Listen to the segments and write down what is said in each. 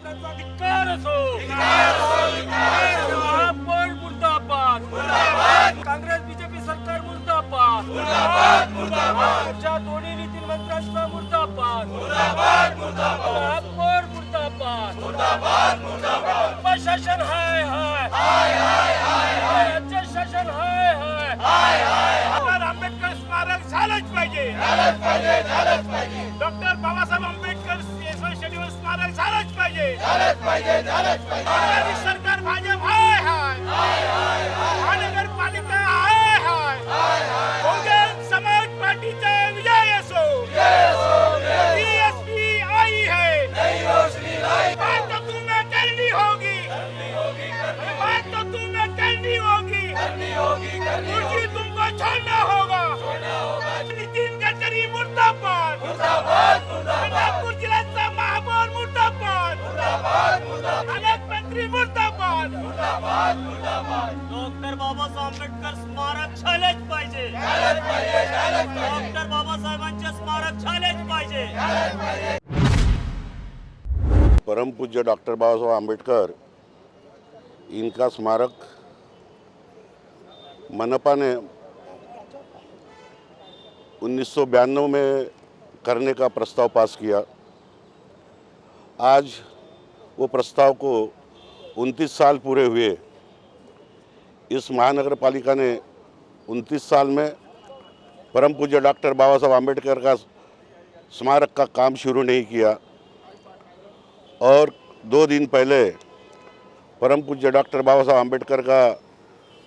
सरकारचा धिक्कार असो, महापौर मुर्दाबाद, काँग्रेस बीजेपी सरकार मुर्दाबाद, आमच्या दोन्ही नीती मंत्र्यांचा मुर्दाबाद, महापौर मुर्दाबाद, प्रशासन हाय हाय, राज्य शासन हाय हाय, आंबेडकर स्मारक झालंच पाहिजे, डॉक्टर बाबासाहेब आंबेडकर स्टेडियम स्मारक झालंच पाहिजे, सरकार भाजप हाय हाय, महानगरपालिका हाय हाय, बहुजन समाज पार्टीचा विजय असो, बीएसपी आई है, बात तो तुम्हें करनी होगी, बात तो तुम्हें करनी होगी, कुर्सी तुमको छोड़ना होगा, नितिन गडकरी मुर्दाबाद, नागपूर जिल्ह्याचा महापौर मुर्दाबाद, पालकमंत्री मुर्दाबाद, डॉक्टर बाबासाहेब आंबेडकर स्मारक झालेच पाहिजे, डॉक्टर बाबासाहेबांचे स्मारक झालेच पाहिजे। परम पूज्य डॉक्टर बाबासाहेब आंबेडकर इनका स्मारक मनपा ने 1992 में करने का प्रस्ताव पास किया। आज वो प्रस्ताव को 29 साल पूरे हुए। इस महानगर पालिका ने 29 साल में परम पूज्य डॉक्टर बाबा साहब आम्बेडकर का स्मारक का काम शुरू नहीं किया और 2 दिन पहले परम पूज्य डॉक्टर बाबा साहब आम्बेडकर का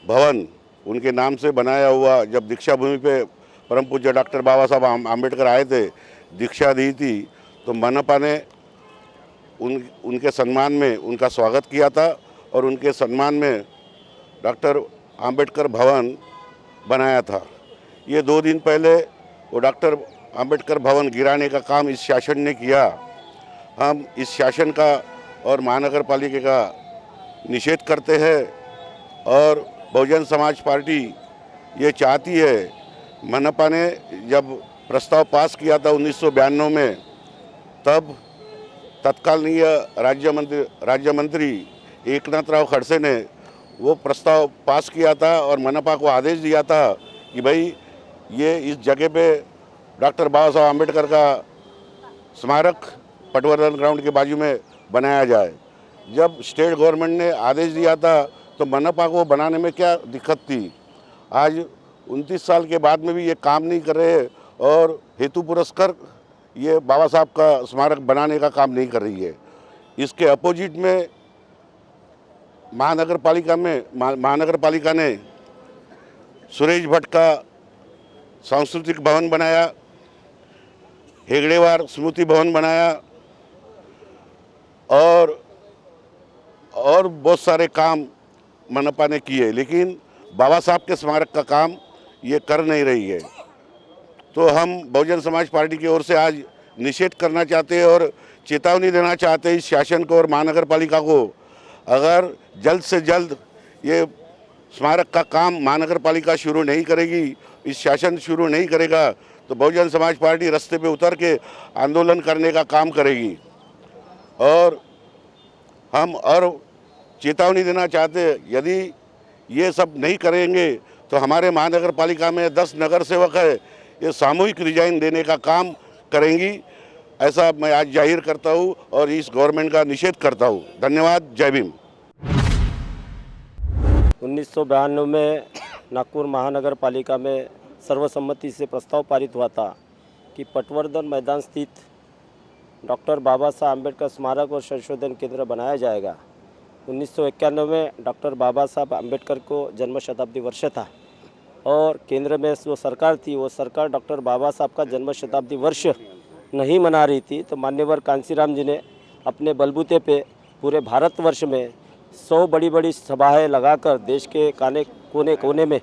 भवन उनके नाम से बनाया हुआ, जब दीक्षा भूमि पे परम पूज्य डॉक्टर बाबा साहब आम्बेडकर आए थे, दीक्षा दी थी, तो मनपा ने उनके सम्मान में उनका स्वागत किया था और उनके सम्मान में डॉक्टर आम्बेडकर भवन बनाया था। ये 2 दिन पहले वो डॉक्टर आम्बेडकर भवन गिराने का काम इस शासन ने किया। हम इस शासन का और महानगर पालिका का निषेध करते हैं और बहुजन समाज पार्टी ये चाहती है, मनपा ने जब प्रस्ताव पास किया था 1992 में, तब तत्कालीन राज्य मंत्री एकनाथराव खड़से ने वो प्रस्ताव पास किया था और मनपा को आदेश दिया था कि भाई ये इस जगह पे डॉक्टर बाबा साहब आम्बेडकर का स्मारक पटवर्धन ग्राउंड के बाजू में बनाया जाए। जब स्टेट गवर्नमेंट ने आदेश दिया था तो मनपा को बनाने में क्या दिक्कत थी। आज 29 साल के बाद में भी ये काम नहीं कर रहे और हेतु पुरस्कार ये बाबा साहब का स्मारक बनाने का काम नहीं कर रही है। इसके अपोजिट में महानगर पालिका ने सुरेश भट्ट का सांस्कृतिक भवन बनाया, हेगड़ेवार स्मृति भवन बनाया और बहुत सारे काम मनपा ने किए, लेकिन बाबा साहब के स्मारक का काम ये कर नहीं रही है। तो हम बहुजन समाज पार्टी की ओर से आज निषेध करना चाहते हैं और चेतावनी देना चाहते हैं इस शासन को और महानगर पालिका को, अगर जल्द से जल्द ये स्मारक का काम महानगर पालिका शुरू नहीं करेगी, इस शासन शुरू नहीं करेगा, तो बहुजन समाज पार्टी रास्ते पे उतर के आंदोलन करने का काम करेगी। और हम और चेतावनी देना चाहते हैं, यदि ये सब नहीं करेंगे तो हमारे महानगर पालिका में 10 नगर सेवक है, ये सामूहिक रिजाइन देने का काम करेंगी। ऐसा मैं आज जाहिर करता हूँ और इस गवर्नमेंट का निषेध करता हूँ। धन्यवाद। जय भीम। 1992 में नागपुर महानगर पालिका में सर्वसम्मति से प्रस्ताव पारित हुआ था कि पटवर्धन मैदान स्थित डॉक्टर बाबा साहब आम्बेडकर स्मारक और संशोधन केंद्र बनाया जाएगा। 1991 में डॉक्टर बाबा साहब आम्बेडकर को जन्म शताब्दी वर्ष था और केंद्र में जो सरकार थी वो सरकार डॉक्टर बाबा साहब का जन्म शताब्दी वर्ष नहीं मना रही थी। तो मान्यवर कांसीराम जी ने अपने बलबूते पे पूरे भारतवर्ष में 100 बड़ी सभाएं लगाकर देश के कोने कोने में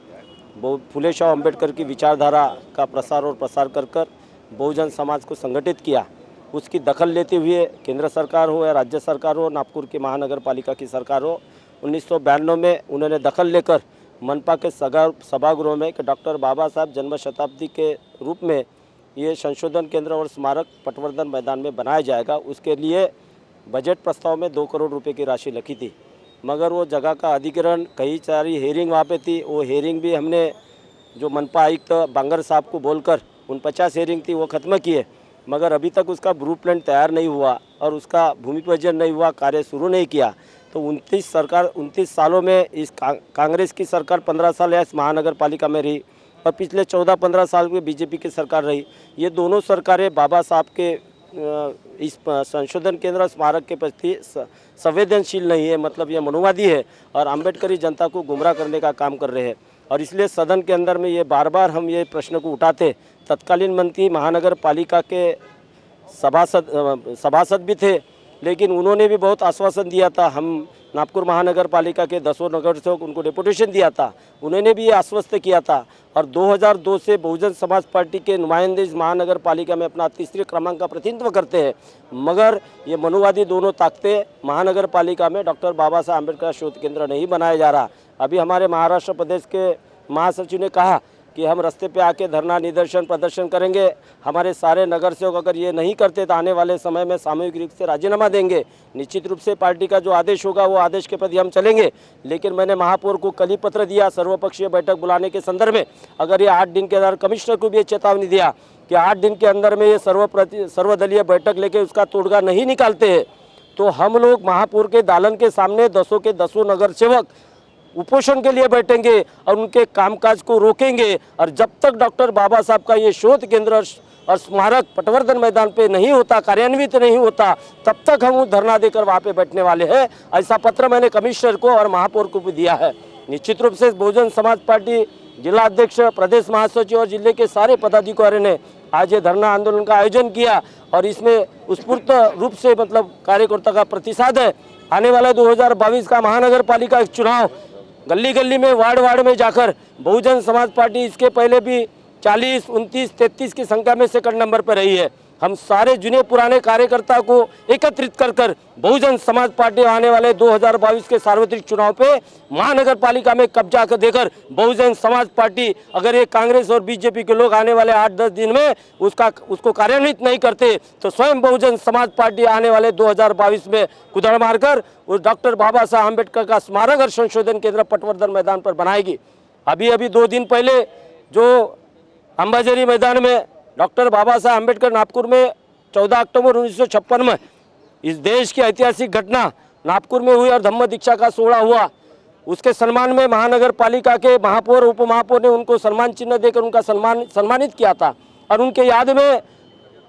फुले शाह अम्बेडकर की विचारधारा का प्रसार और प्रसार कर बहुजन समाज को संगठित किया। उसकी दखल लेते हुए केंद्र सरकार हो या राज्य सरकार हो, नागपुर की महानगर पालिका की सरकार हो, 1992 में उन्होंने दखल लेकर मनपा के सभागृह में कि डॉक्टर बाबा साहब जन्म शताब्दी के रूप में ये संशोधन केंद्र और स्मारक पटवर्धन मैदान में बनाया जाएगा। उसके लिए बजट प्रस्ताव में 2 करोड़ रुपए की राशि लिखी थी, मगर वो जगह का अधिग्रहण कई सारी हेयरिंग वहाँ पे थी। वो हेयरिंग भी हमने जो मनपा आयुक्त बांगर साहब को बोलकर उन 50 हेयरिंग थी वो ख़त्म किए, मगर अभी तक उसका ब्लू प्रिंट तैयार नहीं हुआ और उसका भूमि पूजन नहीं हुआ, कार्य शुरू नहीं किया। तो 29 सालों में इस कांग्रेस की सरकार 15 साल इस महानगर पालिका में रही और पिछले 14-15 साल में बीजेपी की सरकार रही। ये दोनों सरकारें बाबा साहब के इस संशोधन केंद्र स्मारक के प्रति संवेदनशील नहीं है, मतलब ये मनुवादी है और अम्बेडकरी जनता को गुमराह करने का काम कर रहे हैं। और इसलिए सदन के अंदर में ये बार बार हम ये प्रश्न को उठाते। तत्कालीन मंत्री महानगर पालिका के सभासद भी थे, लेकिन उन्होंने भी बहुत आश्वासन दिया था। हम नागपुर महानगर पालिका के 10 नगर सेवक उनको डेपुटेशन दिया था, उन्होंने भी ये आश्वस्त किया था। और 2002 से बहुजन समाज पार्टी के नुमाइंदे इस महानगर पालिका में अपना तीसरे क्रमांक का प्रतिनिधित्व करते हैं, मगर ये मनुवादी दोनों ताकते महानगर पालिका में डॉक्टर बाबा साहब अम्बेडकर शोध केंद्र नहीं बनाया जा रहा। अभी हमारे महाराष्ट्र प्रदेश के महासचिव ने कहा कि हम रास्ते पे आके धरना निदर्शन प्रदर्शन करेंगे। हमारे सारे नगर सेवक अगर ये नहीं करते तो आने वाले समय में सामूहिक रूप से राजीनामा देंगे। निश्चित रूप से पार्टी का जो आदेश होगा वो आदेश के प्रति हम चलेंगे। लेकिन मैंने महापौर को कल ही पत्र दिया सर्वपक्षीय बैठक बुलाने के संदर्भ में। अगर ये 8 दिन के अंदर कमिश्नर को भी ये चेतावनी दिया कि 8 दिन के अंदर में ये सर्वदलीय बैठक लेके उसका तोड़गा नहीं निकालते हैं तो हम लोग महापौर के दालन के सामने 10 के 10 नगर सेवक उपोषण के लिए बैठेंगे और उनके कामकाज को रोकेंगे। और जब तक डॉक्टर बाबा साहब का ये शोध केंद्र और स्मारक पटवर्धन मैदान पे नहीं होता, कार्यान्वित नहीं होता, तब तक हम धरना देकर वहाँ पे बैठने वाले हैं। ऐसा पत्र मैंने कमिश्नर को और महापौर को भी दिया है। निश्चित रूप से बहुजन समाज पार्टी जिला अध्यक्ष, प्रदेश महासचिव और जिले के सारे पदाधिकारियों ने आज ये धरना आंदोलन का आयोजन किया और इसमें उत्स्फूर्त रूप से मतलब कार्यकर्ता का प्रतिसाद है। आने वाला 2022 का महानगर पालिका चुनाव गली गली में, वार्ड वार्ड में जाकर बहुजन समाज पार्टी इसके पहले भी 40, 29, 33 की संख्या में सेकंड नंबर पर रही है। हम सारे जुने पुराने कार्यकर्ता को एकत्रित कर बहुजन समाज पार्टी आने वाले 2022 के सार्वत्रिक चुनाव पे महानगर पालिका में कब्जा कर देकर बहुजन समाज पार्टी, अगर ये कांग्रेस और बीजेपी के लोग आने वाले 8-10 दिन में उसको कार्यान्वित नहीं करते तो स्वयं बहुजन समाज पार्टी आने वाले 2022 में कुदड़ मारकर उस डॉक्टर बाबा साहब अम्बेडकर का स्मारक और संशोधन केंद्र पटवर्धन मैदान पर बनाएगी। अभी 2 दिन पहले जो अंबाझरी मैदान में डॉक्टर बाबा साहब अम्बेडकर नागपुर में 14 अक्टूबर 1956 में इस देश की ऐतिहासिक घटना नागपुर में हुई और धम्म दीक्षा का सोहला हुआ, उसके सम्मान में महानगर पालिका के महापौर उप महापौर ने उनको सम्मान चिन्ह देकर उनका सम्मानित किया था। और उनके याद में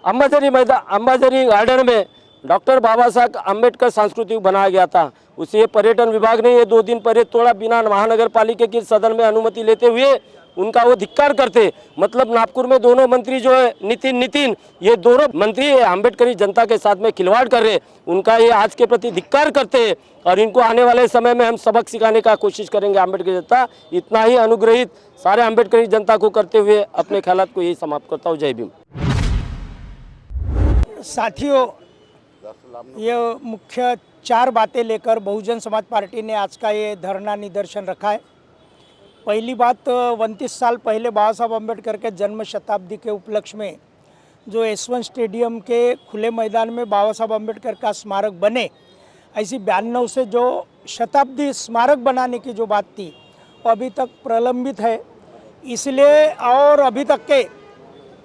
अंबाझरी गार्डन में डॉक्टर बाबा साहब अम्बेडकर सांस्कृतिक बनाया गया था। उसे पर्यटन विभाग ने ये 2 दिन पहले तोड़ा बिना महानगर पालिका की सदन में अनुमति लेते हुए उनका वो धिक्कार करते। मतलब नागपुर में दोनों मंत्री जो है नितिन ये दोनों मंत्री अम्बेडकरी जनता के साथ में खिलवाड़ कर रहे, उनका ये आज के प्रति धिक्कार करते हैं और इनको आने वाले समय में हम सबक सिखाने का कोशिश करेंगे। अम्बेडकरी जनता इतना ही अनुग्रहित सारे अम्बेडकरी जनता को करते हुए अपने ख्यालात को यही समाप्त करता हूँ। जय भीम। साथियों, ये मुख्य 4 बातें लेकर बहुजन समाज पार्टी ने आज का ये धरना निदर्शन रखा है। पहली बात, 29 साल पहले बाबा साहब अम्बेडकर के जन्म शताब्दी के उपलक्ष्य में जो S1 स्टेडियम के खुले मैदान में बाबा साहब अम्बेडकर का स्मारक बने, ऐसी 92 से जो शताब्दी स्मारक बनाने की जो बात थी वो अभी तक प्रलंबित है। इसलिए और अभी तक के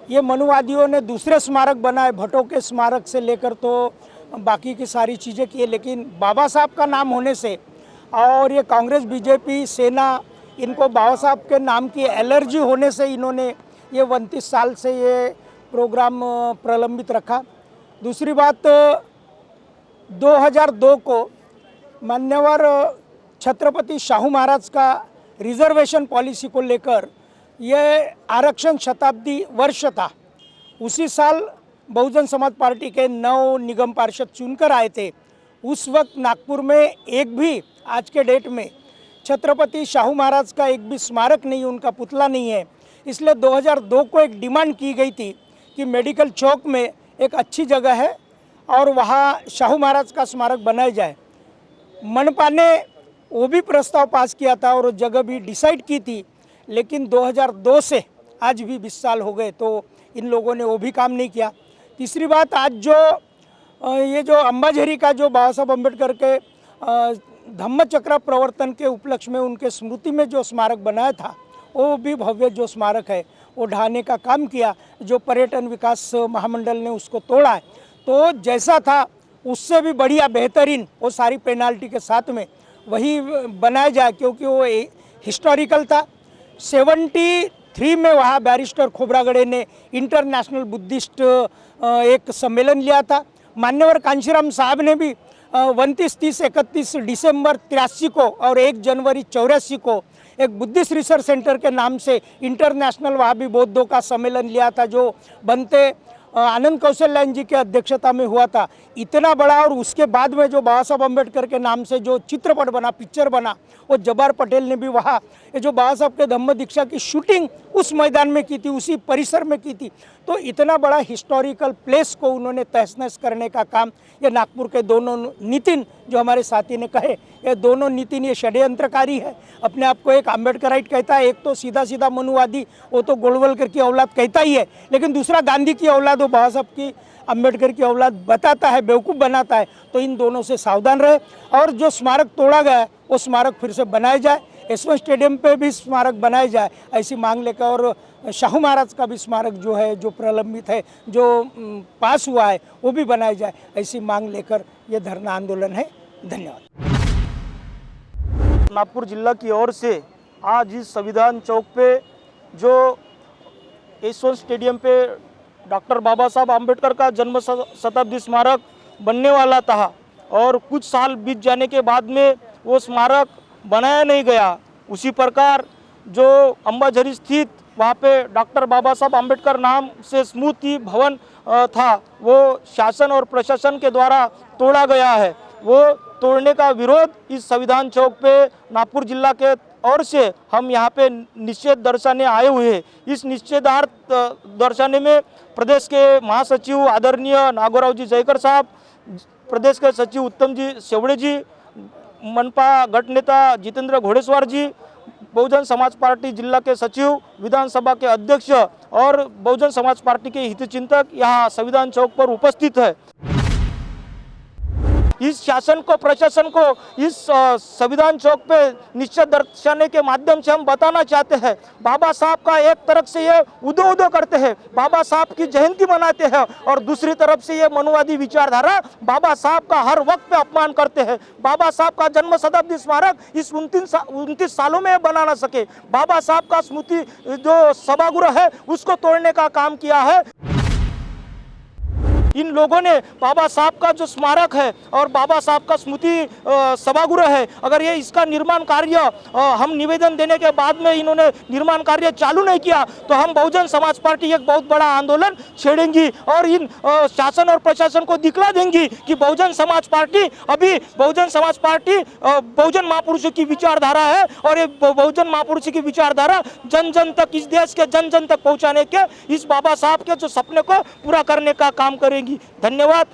ये मनुवादियों ने दूसरे स्मारक बनाए, भट्टों के स्मारक से लेकर तो बाकी की सारी चीज़ें की, लेकिन बाबा साहब का नाम होने से और ये कांग्रेस बीजेपी सेना इनको बाबा साहब के नाम की एलर्जी होने से इन्होंने ये 29 साल से ये प्रोग्राम प्रलंबित रखा। दूसरी बात, 2002 को मान्यवर छत्रपति शाहू महाराज का रिजर्वेशन पॉलिसी को लेकर ये आरक्षण शताब्दी वर्ष था। उसी साल बहुजन समाज पार्टी के 9 निगम पार्षद चुनकर आए थे। उस वक्त नागपुर में एक भी आज के डेट में छत्रपति शाहू महाराज का एक भी स्मारक नहीं, उनका पुतला नहीं है। इसलिए 2002 को एक डिमांड की गई थी कि मेडिकल चौक में एक अच्छी जगह है और वहाँ शाहू महाराज का स्मारक बनाया जाए। मनपा ने वो भी प्रस्ताव पास किया था और वो जगह भी डिसाइड की थी, लेकिन 2002 से आज भी 20 साल हो गए तो इन लोगों ने वो भी काम नहीं किया। तीसरी बात, आज जो ये जो अंबाझरी का जो बाबा साहब अम्बेडकर के धम्मचक्र प्रवर्तन के उपलक्ष्य में उनके स्मृति में जो स्मारक बनाया था, वो भी भव्य जो स्मारक है वो ढाने का काम किया। जो पर्यटन विकास महामंडल ने उसको तोड़ा है, तो जैसा था उससे भी बढ़िया बेहतरीन वो सारी पेनाल्टी के साथ में वही बनाया जाए, क्योंकि वो हिस्टोरिकल था। 73 में वहाँ बैरिस्टर खोबरागड़े ने इंटरनेशनल बुद्धिस्ट एक सम्मेलन लिया था। मान्यवर कांशीराम साहब ने भी 29, 30, 31 दिसंबर 83 को और 1 जनवरी 84 को एक बुद्धिस्ट रिसर्च सेंटर के नाम से इंटरनेशनल वहाबी बौद्धों का सम्मेलन लिया था, जो बनते आनंद कौशल्यान जी की अध्यक्षता में हुआ था। इतना बड़ा, और उसके बाद में जो बाबा साहब अम्बेडकर के नाम से जो चित्रपट बना, पिक्चर बना, वो जब्बार पटेल ने भी वहाँ ये जो बाबा साहब के धम्म दीक्षा की शूटिंग उस मैदान में की थी, उसी परिसर में की थी। तो इतना बड़ा हिस्टोरिकल प्लेस को उन्होंने तहस नहस करने का काम ये नागपुर के दोनों नितिन, जो हमारे साथी ने कहे, ये दोनों नितिन ये षड्यंत्रकारी है। अपने आप को एक अम्बेडकराइट कहता है, एक तो सीधा सीधा मनुवादी, वो तो गोलवलकर की औलाद कहता ही है, लेकिन दूसरा गांधी की औलाद, वो बाबा साहब की अम्बेडकर की औलाद बताता है, बेवकूफ़ बनाता है। तो इन दोनों से सावधान रहे, और जो स्मारक तोड़ा गया है वो स्मारक फिर से बनाया जाए। यशवंत स्टेडियम पे भी स्मारक बनाया जाए, ऐसी मांग लेकर, और शाहू महाराज का भी स्मारक जो है, जो प्रलंबित है, जो पास हुआ है, वो भी बनाया जाए, ऐसी मांग लेकर ये धरना आंदोलन है। धन्यवाद। नागपुर जिला की ओर से आज इस संविधान चौक पे जो यशवंत स्टेडियम पे डॉक्टर बाबा साहब आम्बेडकर का जन्म शताब्दी स्मारक बनने वाला था, और कुछ साल बीत जाने के बाद में वो स्मारक बनाया नहीं गया। उसी प्रकार जो अंबाझरी स्थित वहाँ पे डॉक्टर बाबा साहब आम्बेडकर नाम से स्मृति भवन था, वो शासन और प्रशासन के द्वारा तोड़ा गया है। वो तोड़ने का विरोध इस संविधान चौक पे नागपुर जिला के ओर से हम यहाँ पे निषेध दर्शाने आए हुए हैं। इस निषेधार्थ दर्शाने में प्रदेश के महासचिव आदरणीय नागोराव जी जयकर साहब, प्रदेश के सचिव उत्तम जी सेवड़े जी, मनपा गट नेता जितेंद्र घोड़ेश्वर जी, बहुजन समाज पार्टी जिला के सचिव, विधानसभा के अध्यक्ष और बहुजन समाज पार्टी के हितचिंतक यहाँ संविधान चौक पर उपस्थित है। इस शासन को, प्रशासन को इस संविधान चौक पे निश्चित दर्शाने के माध्यम से हम बताना चाहते हैं, बाबा साहब का एक तरफ से ये उदो करते हैं, बाबा साहब की जयंती मनाते हैं, और दूसरी तरफ से ये मनुवादी विचारधारा बाबा साहब का हर वक्त पे अपमान करते हैं। बाबा साहब का जन्म शताब्दी स्मारक इस 29 सालों में बना ना सके। बाबा साहब का स्मृति जो सभागृह है उसको तोड़ने का काम किया है। इन लोगों ने बाबा साहब का जो स्मारक है और बाबा साहब का स्मृति सभागृह है, अगर ये इसका निर्माण कार्य हम निवेदन देने के बाद में इन्होंने निर्माण कार्य चालू नहीं किया, तो हम बहुजन समाज पार्टी एक बहुत बड़ा आंदोलन छेड़ेंगी और इन शासन और प्रशासन को दिखला देंगी कि बहुजन समाज पार्टी अभी बहुजन समाज पार्टी बहुजन महापुरुषों की विचारधारा है, और ये बहुजन महापुरुषों की विचारधारा जन जन तक, इस देश के जन जन तक पहुँचाने के, इस बाबा साहब के जो सपने को पूरा करने का काम करेंगी। धन्यवाद।